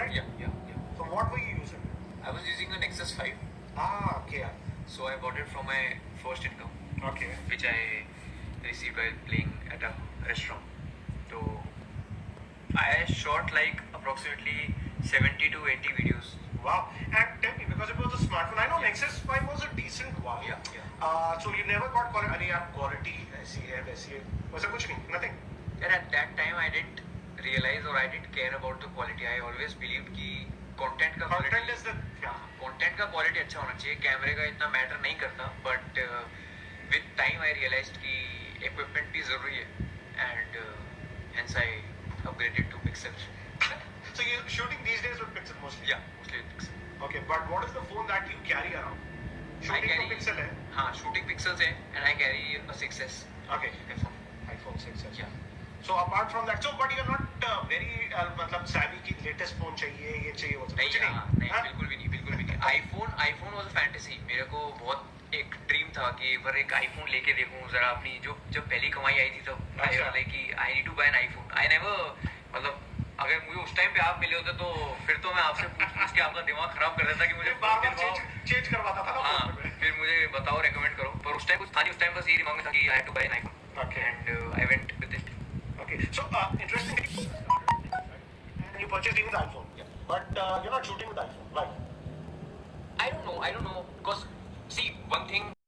right? Yeah. So what were you using? I was using a Nexus 5. Okay. So I bought it from my first income, Okay. which I received while playing at a restaurant. So I shot like approximately 70 to 80 videos. Wow. And tell me, because it was a smartphone, I know Nexus 5 was a decent one. Yeah. So you never got quality, अरे यार quality ऐसी है वैसी है, वैसा कुछ नहीं, nothing. And at that time I didn't realize or I didn't care about the quality. I always believed कि content का Content quality, is the content का quality अच्छा होना चाहिए, कैमरे का इतना मैटर नहीं करता. But with time I realized कि equipment भी जरूरी है, and hence I upgraded to Pixel. So you're shooting these days with Pixel mostly. Yeah, mostly with Pixel. Okay, but what is the phone that you carry around? Shooting carry- to Pixel है. हाँ, shooting Pixels है, and I carry a 6s Okay. iPhone. iPhone 6s. Yeah. So apart from that, so but you're not very मतलब savvy कि latest phone चाहिए, ये चाहिए वो नहीं, कुछ नहीं, हाँ? बिल्कुल भी नहीं. iPhone was a fantasy. मेरे को बहुत एक ड्रीम था कि एक बार एक आईफोन लेके देखूं जरा अपनी जब पहली कमाई आई थी तब आई वाला कि I need to buy an iPhone. I never, मतलब अगर मुझे उस टाइम पे आप मिले होते तो फिर तो मैं आपसे पूछ के आपका दिमाग खराब कर देता कि मुझे बार-बार चेंज करवाता था ना हाँ, phone में. फिर मुझे बताओ, रेकमेंड करो. पर उस टाइम कुछ था नहीं. उस टाइम बस ये दिमाग में था कि I have to buy an iPhone, Okay. And I went with it. Okay. So interesting. And you purchased even the iPhone. Yeah. But you're not shooting with iPhone. Why? I don't know because see, one thing